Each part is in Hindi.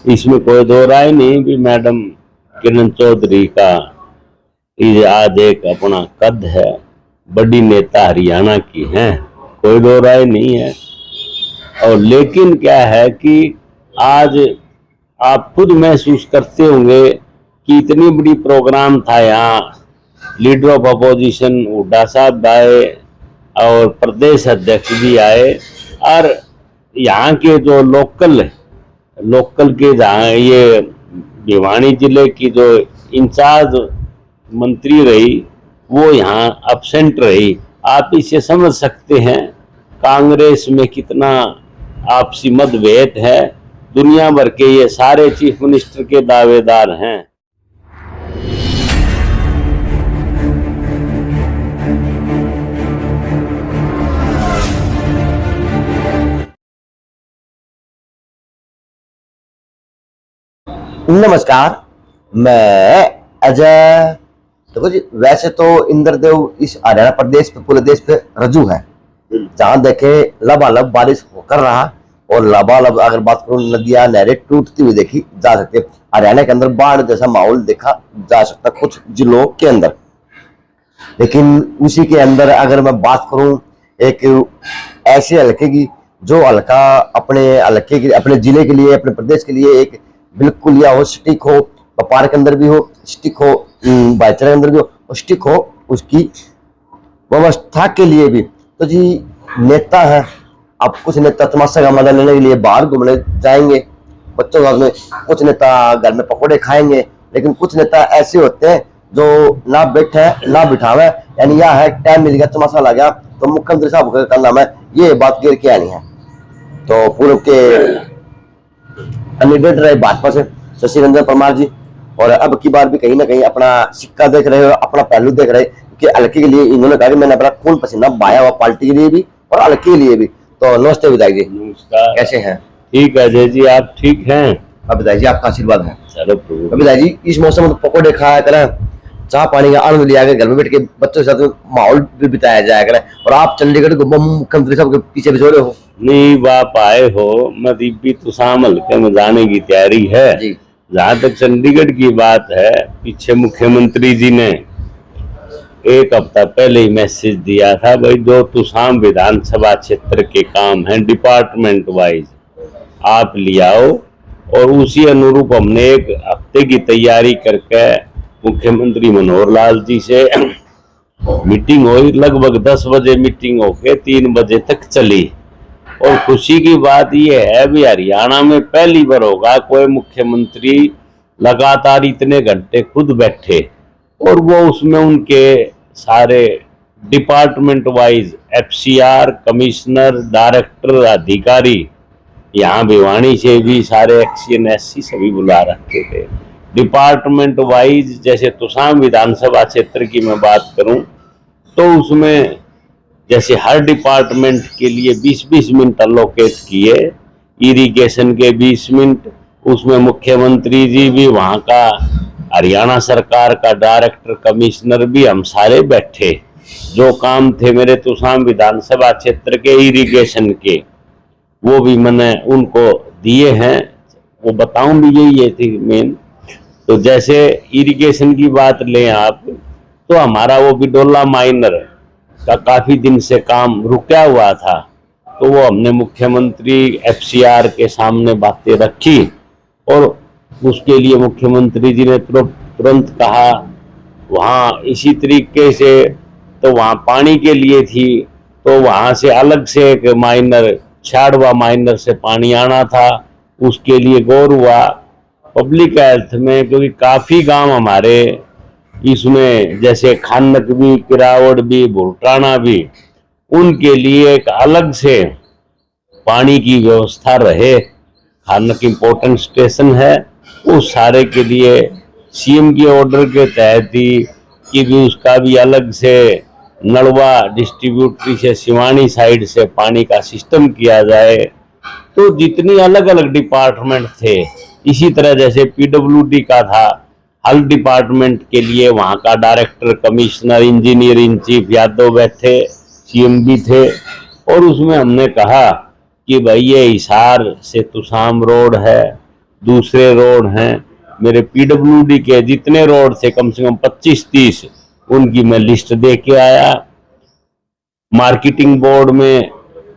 इसमें कोई दो राय नहीं भी मैडम किरण चौधरी का आज एक अपना कद है, बड़ी नेता हरियाणा की हैं, कोई दो राय नहीं है। और लेकिन क्या है कि आज आप खुद महसूस करते होंगे कि इतनी बड़ी प्रोग्राम था यहाँ, लीडर ऑफ अपोजिशन हुड्डा साहब आए और प्रदेश अध्यक्ष भी आए, और यहाँ के जो लोकल के जहाँ ये भिवानी जिले की जो इंचार्ज मंत्री रही वो यहाँ अब्सेंट रही। आप इसे समझ सकते हैं कांग्रेस में कितना आपसी मतभेद है। दुनिया भर के ये सारे चीफ मिनिस्टर के दावेदार हैं। नमस्कार, मैं अजय। देखो जी, वैसे तो इंद्रदेव इस हरियाणा प्रदेश पे पूरे देश पे रजू है। जहां देखे लबालब बारिश कर रहा, और लबालब अगर बात करूं नदियां नहरें टूटती हुई देखी जा सकती है। हरियाणा के अंदर बाढ़ जैसा माहौल देखा जा सकता कुछ जिलों के अंदर। लेकिन उसी के अंदर अगर मैं बात करूं एक ऐसे हल्के की जो हल्का अपने हल्के के अपने जिले के लिए अपने प्रदेश के लिए एक बिल्कुल या हो स्टिक हो, व्यापार के अंदर भी हो स्टिक हो, भाईचारे के अंदर भी हो स्टिक हो, उसकी व्यवस्था के लिए भी। तो जी नेता है, अब कुछ नेता तमाशा का मजा लेने के लिए बाहर घूमने जाएंगे बच्चों के साथ में, कुछ नेता घर में पकौड़े खाएंगे, लेकिन कुछ नेता ऐसे होते हैं जो ना बैठे ना बिठावे, यानी यह है टाइम मिल गया तमाशा लग गया तो मुख्यमंत्री साहब का नाम है, ये बात गिर के आनी है। तो पूर्व के कैंडिडेट रहे भाजपा से शशि रंजन परमार जी, और अब की बार भी कहीं ना कहीं अपना सिक्का देख रहे हो, अपना पहलू देख रहे कि हल्के के लिए इन्होंने कहा कि मैंने अपना खून पसीना बहाया हुआ पार्टी के लिए भी और हल्के के लिए भी। तो नमस्ते विधायक जी। नमस्कार, कैसे हैं? ठीक है अजय जी, आप ठीक हैं? अब विधायक जी आपका आशीर्वाद है। चलो विधायक जी, इस मौसम में तो पकौड़े खाया करें, चाह पानी का आनंद लिया घर में बैठ के बच्चों के साथ माहौल भी बिताया जाया करें, और आप चंडीगढ़ को मुख्यमंत्री साहब के पीछे बिछोड़े हो। नहीं आप आए हो, मतलब भी तो शाम हल्के में जाने की तैयारी है जी। जहाँ तक चंडीगढ़ की बात है, पीछे मुख्यमंत्री जी ने एक हफ्ता पहले ही मैसेज दिया था, भाई जो तुसाम विधानसभा क्षेत्र के काम हैं डिपार्टमेंट वाइज आप ले आओ, और उसी अनुरूप हमने एक हफ्ते की तैयारी करके मुख्यमंत्री मनोहर लाल जी से मीटिंग हुई। लगभग 10 बजे मीटिंग होके 3 बजे तक चली, और खुशी की बात यह है भी हरियाणा में पहली बार होगा कोई मुख्यमंत्री लगातार इतने घंटे खुद बैठे, और वो उसमें उनके सारे department wise FCR, commissioner, director, अधिकारी, यहाँ भिवानी से भी सारे एक्सीएन एससी सभी बुला रखे थे डिपार्टमेंट वाइज। जैसे तुसाम विधानसभा क्षेत्र की मैं बात करूं तो उसमें जैसे हर डिपार्टमेंट के लिए 20-20 मिनट अलोकेट किए, इरिगेशन के 20 मिनट, उसमें मुख्यमंत्री जी भी, वहाँ का हरियाणा सरकार का डायरेक्टर, कमिश्नर भी, हम सारे बैठे। जो काम थे मेरे तुसाम विधानसभा क्षेत्र के इरिगेशन के, वो भी मैंने उनको दिए हैं, वो बताऊं भी यही थी मेन। तो जैसे इरिगेशन की बात लें आप, तो हमारा वो बिडोला माइनर का काफी दिन से काम रुका हुआ था, तो वो हमने मुख्यमंत्री एफसीआर के सामने बातें रखी, और उसके लिए मुख्यमंत्री जी ने तुरंत कहा वहाँ इसी तरीके से, तो वहाँ पानी के लिए थी तो वहाँ से अलग से एक माइनर, छाड़वा माइनर से पानी आना था, उसके लिए गौर हुआ पब्लिक हेल्थ में, क्योंकि काफ़ी गांव हमारे इसमें जैसे खानक भी, किरावड़ भी, भुरटाना भी, उनके लिए एक अलग से पानी की व्यवस्था रहे। खानक इम्पोर्टेंट स्टेशन है, उस सारे के लिए सीएम के ऑर्डर के तहत ही कि भी उसका भी अलग से नलवा डिस्ट्रीब्यूटरी से सिवानी साइड से पानी का सिस्टम किया जाए। तो जितनी अलग अलग डिपार्टमेंट थे, इसी तरह जैसे पीडब्ल्यूडी का था, हर डिपार्टमेंट के लिए वहाँ का director, commissioner, engineer in chief Yadav बैठे, सीएम भी थे, और उसमें हमने कहा कि भाई ये हिसार से तुसाम रोड है, दूसरे रोड हैं, मेरे पीडब्ल्यूडी के जितने रोड थे कम से कम 25-30 उनकी मैं लिस्ट दे के आया। मार्केटिंग बोर्ड में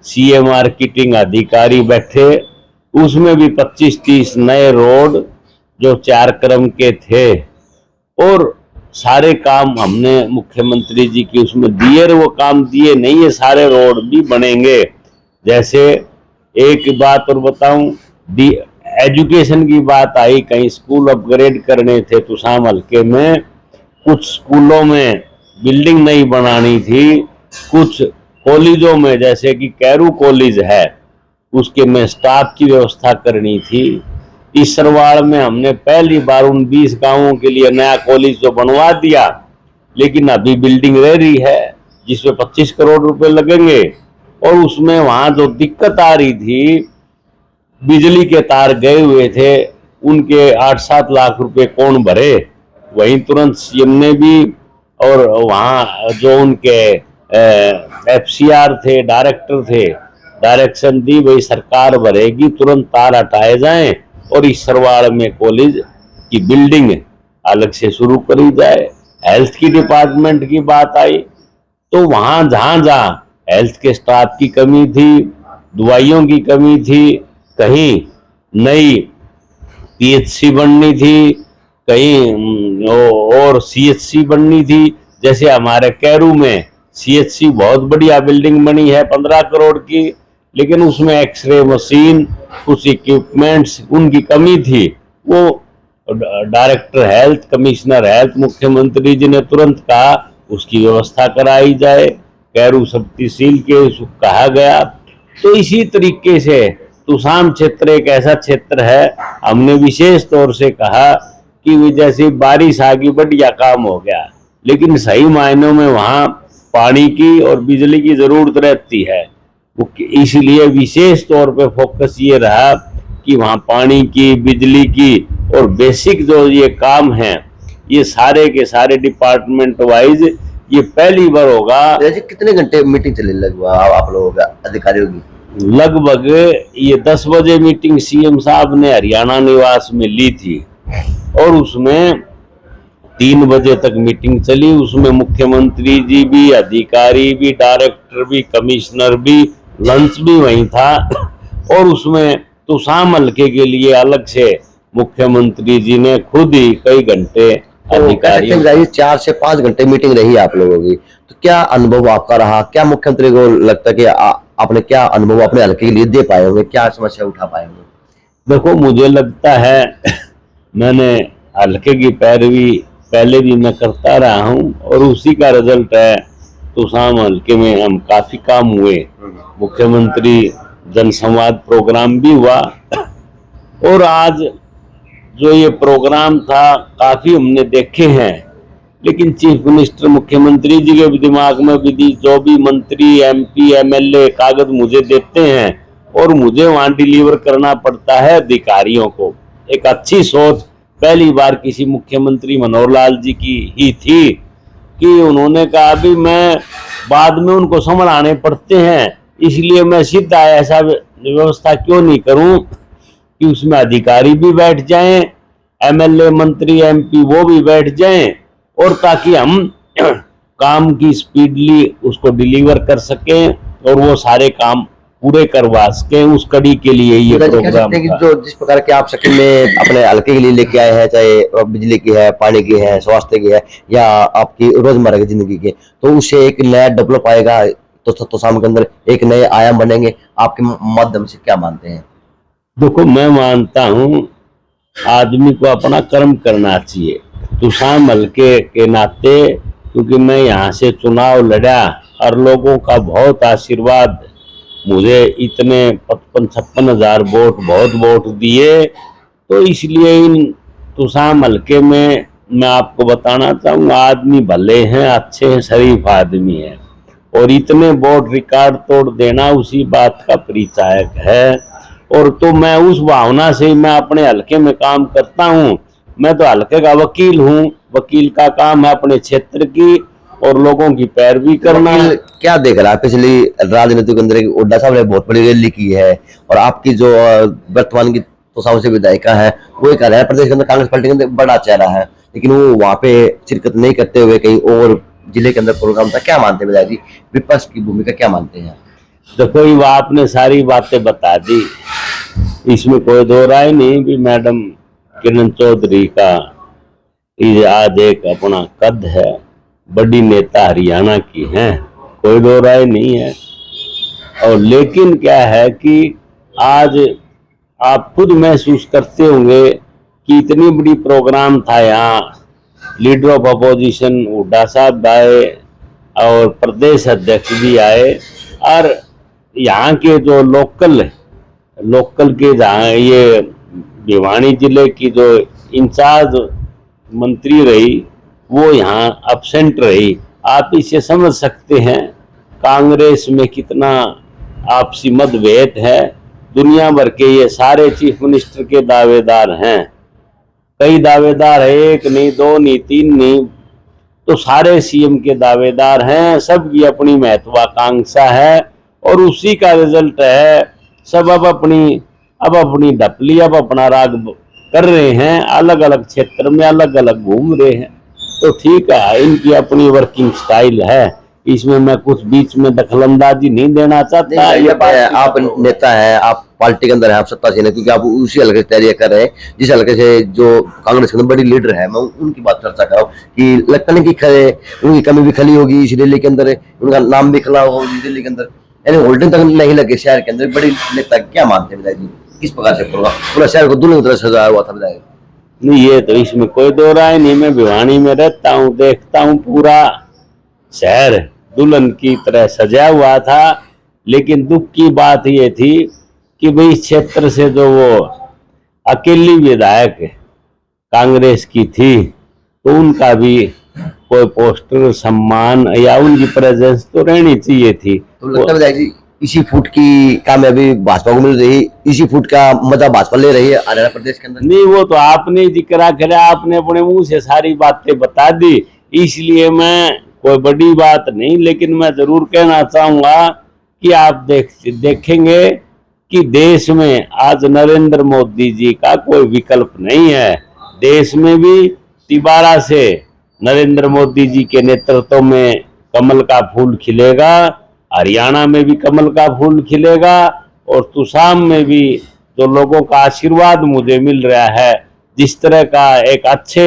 सीए मार्केटिंग अधिकारी बैठे, उसमें भी 25-30 नए रोड जो 4 क्रम के थे, और सारे काम हमने मुख्यमंत्री जी की उसमें दिए, वो काम दिए नहीं है, सारे रोड भी बनेंगे। जैसे एक बात और बताऊं, एजुकेशन की बात आई, कहीं स्कूल अपग्रेड करने थे तुसाम हल्के में, कुछ स्कूलों में बिल्डिंग नहीं बनानी थी, कुछ कॉलेजों में जैसे कि कैरू कॉलेज है उसके में स्टाफ की व्यवस्था करनी थी। इस सरवाड़ में हमने पहली बार उन 20 गांवों के लिए नया कॉलेज तो बनवा दिया, लेकिन अभी बिल्डिंग रह रही है जिसमें 25 करोड़ रुपए लगेंगे। और उसमें वहां जो दिक्कत आ रही थी, बिजली के तार गए हुए थे, उनके 8-7 लाख रुपए कौन भरे, वहीं तुरंत सीएम ने भी, और वहां जो उनके एफसीआर थे, डायरेक्टर थे, डायरेक्शन दी भाई सरकार भरेगी, तुरंत तार हटाए जाएं और इस सरवाड़ में कॉलेज की बिल्डिंग अलग से शुरू करी जाए। हेल्थ की डिपार्टमेंट की बात आई तो वहां जहां जहां हेल्थ के स्टाफ की कमी थी, दवाइयों की कमी थी, कहीं नई पीएचसी बननी थी, कहीं और सीएचसी बननी थी। जैसे हमारे कैरू में सीएचसी बहुत बढ़िया बिल्डिंग बनी है 15 करोड़ की, लेकिन उसमें एक्सरे मशीन, कुछ इक्विपमेंट्स उनकी कमी थी। वो डायरेक्टर हेल्थ, कमिश्नर हेल्थ, मुख्यमंत्री जी ने तुरंत कहा उसकी व्यवस्था कराई जाए, कैरू सब तहसील के कहा गया। तो इसी तरीके से तुसाम क्षेत्र एक ऐसा क्षेत्र है, हमने विशेष तौर से कहा कि जैसे बारिश आ गई बढ़िया काम हो गया, लेकिन सही मायनों में वहाँ पानी की और बिजली की जरूरत रहती है। इसलिए विशेष तौर पे फोकस ये रहा कि वहाँ पानी की, बिजली की और बेसिक जो ये काम हैं, ये सारे के सारे डिपार्टमेंट वाइज ये पहली बार होगा। कितने घंटे मीटिंग चले लगभग आप लोगों का अधिकारियों की? लगभग ये 10 बजे मीटिंग सीएम साहब ने हरियाणा निवास में ली थी और उसमें 3 बजे तक मीटिंग चली। उसमें मुख्यमंत्री जी भी, अधिकारी भी, डायरेक्टर भी, कमिश्नर भी, लंच भी वहीं था। और उसमें तुसाम हल्के के लिए अलग से मुख्यमंत्री जी ने खुद ही कई घंटे अधिकारी 4 से 5 घंटे मीटिंग रही आप लोगों की, तो क्या अनुभव आपका रहा? क्या मुख्यमंत्री को लगता है कि आपने क्या अनुभव अपने हल्के के लिए दे पाए होंगे, क्या समस्या उठा पाए होंगे? देखो, मुझे लगता है मैंने हल्के की पैरवी पहले भी मैं करता रहा हूं और उसी का रिजल्ट है। तुसाम हल्के में हम काफी काम हुए, मुख्यमंत्री जनसंवाद प्रोग्राम भी हुआ और आज जो ये प्रोग्राम था काफी हमने देखे हैं। लेकिन चीफ मिनिस्टर, मुख्यमंत्री जी के दिमाग में भी जो भी मंत्री, एमपी, एमएलए कागज मुझे देते हैं और मुझे वहां डिलीवर करना पड़ता है अधिकारियों को। एक अच्छी सोच पहली बार किसी मुख्यमंत्री मनोहर लाल जी की ही थी कि उन्होंने कहा भी मैं बाद में उनको संभालने पड़ते हैं, इसलिए मैं सीधा ऐसा व्यवस्था क्यों नहीं करूं कि उसमें अधिकारी भी बैठ जाएं, एमएलए, मंत्री, एमपी वो भी बैठ जाएं, और ताकि हम काम की स्पीडली उसको डिलीवर कर सकें और वो सारे काम पूरे करवा सकें। उस कड़ी के लिए ये प्रोग्राम जो जिस प्रकार के आप शक्ल में अपने हल्के के लिए लेके आए हैं, चाहे बिजली की है, पानी की है, स्वास्थ्य की है या आपकी रोजमर्रा की जिंदगी की, तो उससे एक नया डेवलप आएगा, तो सामने के अंदर एक नए आयाम बनेंगे। आपके माध्यम से क्या मानते हैं? देखो, मैं मानता हूँ आदमी को अपना कर्म करना चाहिए। तुसाम हल्के के नाते, क्योंकि मैं यहाँ से चुनाव लड़ा और लोगों का बहुत आशीर्वाद, मुझे इतने 55-56 हजार वोट, बहुत वोट दिए, तो इसलिए इन तुसाम हल्के में मैं आपको बताना चाहूँगा आदमी भले हैं, अच्छे हैं, शरीफ आदमी है और इतने वोट रिकॉर्ड तोड़ देना उसी बात का परिचायक है। और तो मैं उस भावना से मैं अपने हल्के में काम करता हूँ। मैं तो हल्के का वकील हूँ, वकील का काम है अपने क्षेत्र की और लोगों की पैरवी करना। क्या देख रहा है पिछली राजनीति के अंदर? हुड्डा साहब ने बहुत बड़ी रैली की है और आपकी जो वर्तमान की तोसाम से विधायिका है, वो एक हरियाणा प्रदेश के अंदर कांग्रेस पार्टी के अंदर बड़ा चेहरा है, लेकिन वो वहां पे शिरकत नहीं करते हुए कहीं और जिले के अंदर प्रोग्राम था। क्या मानते हैं विधायक जी, विपक्ष की भूमिका क्या मानते हैं? देखो ये आपने सारी बातें बता दी, इसमें कोई दो राय नहीं भी मैडम किरण चौधरी का ये आज एक अपना कद है, बड़ी नेता हरियाणा की हैं, कोई दो राय नहीं है। और लेकिन क्या है कि आज आप खुद महसूस करते होंगे कि इतनी बड़ी प्रोग्राम था यहाँ, लीडर ऑफ अपोजिशन हुड्डा साहब आए और प्रदेश अध्यक्ष भी आए, और यहाँ के जो लोकल के जहाँ ये भिवानी जिले की जो इंचार्ज मंत्री रही वो यहाँ अब्सेंट रही। आप इसे समझ सकते हैं कांग्रेस में कितना आपसी मतभेद है। दुनिया भर के ये सारे चीफ मिनिस्टर के दावेदार हैं, कई दावेदार है, एक नहीं, दो नहीं, तीन नहीं, तो सारे सीएम के दावेदार हैं, सबकी अपनी महत्वाकांक्षा है और उसी का रिजल्ट है। सब अब अपनी ढपली, अब अपना राग कर रहे हैं, अलग अलग क्षेत्र में अलग अलग घूम रहे हैं। तो ठीक है, इनकी अपनी वर्किंग स्टाइल है, इसमें मैं कुछ बीच में दखलंदाजी नहीं देना चाहता। ये आप नेता हैं, आप पार्टी के अंदर है, आप सत्तासीन है, क्योंकि आप उसी हल्के से तैयारी कर रहे हैं जिस हल्के से जो कांग्रेस के अंदर बड़ी लीडर है। मैं उनकी बात चर्चा कर रहा हूँ कि लगता नहीं कि उनकी कमी भी खली होगी इस दिल्ली के अंदर, उनका नाम भी खला होगा इस दिल्ली के अंदर, यानी होल्डिंग तक नहीं लगे शहर के अंदर। बड़ी नेता क्या मानते हैं विधायक जी, किस प्रकार से पूरा शहर को दुल्हन की तरह सजाया हुआ था विधायक? नहीं, ये तो इसमें कोई दो राय नहीं। मैं भिवानी में रहता हूँ, देखता हूँ पूरा शहर दुल्हन की तरह सजा हुआ था। लेकिन दुख की बात ये थी कि भाई इस क्षेत्र से जो वो अकेली विधायक कांग्रेस की थी, तो उनका भी कोई पोस्टर, सम्मान या उनकी प्रेजेंस तो रहनी चाहिए थी। तो लगता है विधायक जी इसी फुट की कामयाबी भाजपा को मिल रही, इसी फुट का मजा भाजपा ले रही है हरियाणा प्रदेश के अंदर? नहीं, वो तो आपने जिक्र करा, आपने अपने मुंह से सारी बातें बता दी, इसलिए मैं कोई बड़ी बात नहीं, लेकिन मैं जरूर कहना चाहूंगा कि आप देखेंगे कि देश में आज नरेंद्र मोदी जी का कोई विकल्प नहीं है। देश में भी तिबारा से नरेंद्र मोदी जी के नेतृत्व में कमल का फूल खिलेगा, हरियाणा में भी कमल का फूल खिलेगा, और तुसाम में भी जो लोगों का आशीर्वाद मुझे मिल रहा है, जिस तरह का एक अच्छे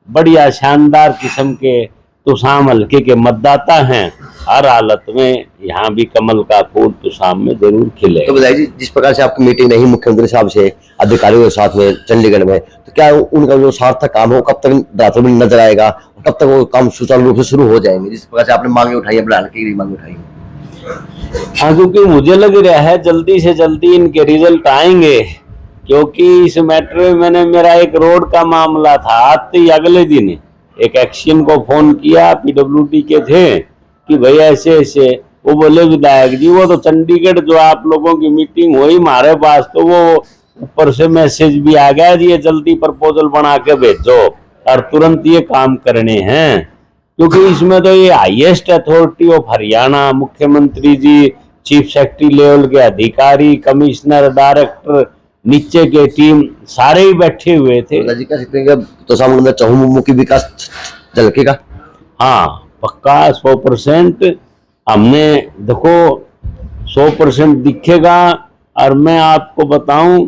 बढ़िया शानदार किस्म के तुसाम हल्के के मतदाता हैं, हर हालत में यहाँ भी कमल का फूल तुसाम में जरूर खिलेगा। तो बताइए जिस प्रकार से आपकी मीटिंग रही मुख्यमंत्री साहब से अधिकारियों के साथ में चंडीगढ़ में, तो क्या उनका जो सार्थक काम हो कब तक रातों में नजर आएगा, कब तक वो काम सुचारू रूप से शुरू हो जाएंगे जिस प्रकार से आपने मांगे उठाई है, बढ़ाने की मांगे उठाई? हाँ, क्योंकि मुझे लग रहा है जल्दी से जल्दी इनके रिजल्ट आएंगे, क्योंकि इस मैटर में मेरा एक रोड का मामला था, आते ही अगले दिन एक एक्शन को फोन किया, पीडब्ल्यूडी के थे कि भाई ऐसे ऐसे, वो बोले विधायक जी वो तो चंडीगढ़ जो आप लोगों की मीटिंग हुई हमारे पास, तो वो ऊपर से मैसेज भी आ गया जी ये जल्दी प्रपोजल बना के भेजो और तुरंत ये काम करने हैं, क्योंकि इसमें तो ये हाईएस्ट अथॉरिटी ऑफ हरियाणा, मुख्यमंत्री जी, चीफ सेक्रेटरी लेवल के अधिकारी, कमिश्नर, डायरेक्टर, नीचे के टीम सारे ही बैठे हुए थे। जी कह सकते हैं तो सामने चहुमुखी विकास झलकेगा? हाँ पक्का 100%। हमने देखो 100% दिखेगा। और मैं आपको बताऊं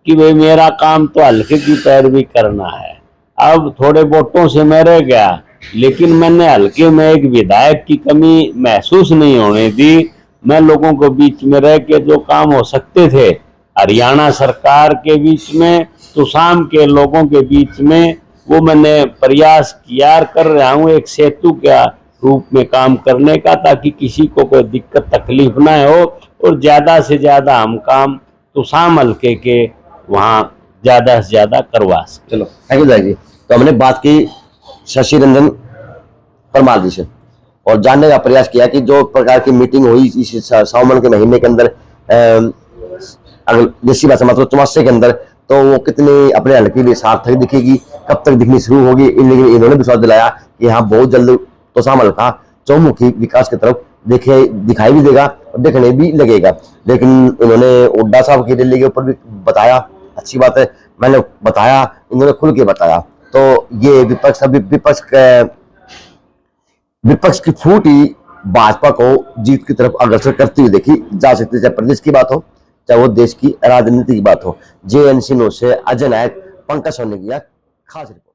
कि भाई मेरा काम तो हल्के की पैरवी करना है। अब थोड़े वोटों से मैं रह गया, लेकिन मैंने हल्के में एक विधायक की कमी महसूस नहीं होने दी। मैं लोगों को बीच में रह के जो काम हो सकते थे, हरियाणा सरकार के बीच में, तुसाम के लोगों के बीच में, वो मैंने प्रयास किया कर रहा हूँ एक सेतु के रूप में काम करने का, ताकि किसी को कोई दिक्कत तकलीफ ना हो और ज़्यादा से ज़्यादा हम काम तुसाम हल्के के वहाँ ज़्यादा से ज़्यादा करवा सकें। चलो थैंक यू जी। तो हमने बात की शशि रंजन परमार जी से और जानने का प्रयास किया कि जो प्रकार की मीटिंग हुई इस सावन के महीने के अंदर, अगर देसी भाषा मतलब चौमासे के अंदर, तो वो कितनी अपने हल्के लिए सार्थक दिखेगी, कब तक दिखनी शुरू होगी। इन्होंने विश्वास दिलाया कि हाँ बहुत जल्द तुसाम हल्का चौमुखी विकास की तरफ दिखाई भी देगा और देखने भी लगेगा। लेकिन उन्होंने हुड्डा साहब की रैली के ऊपर भी बताया, अच्छी बात है, मैंने बताया, इन्होंने खुल के बताया। तो ये विपक्ष की फूट ही भाजपा को जीत की तरफ अग्रसर करती हुई देखी जा सकती है, चाहे प्रदेश की बात हो, चाहे वो देश की राजनीति की बात हो। JNC न्यूज़ से अजय नायक, पंकज सोनी की खास रिपोर्ट।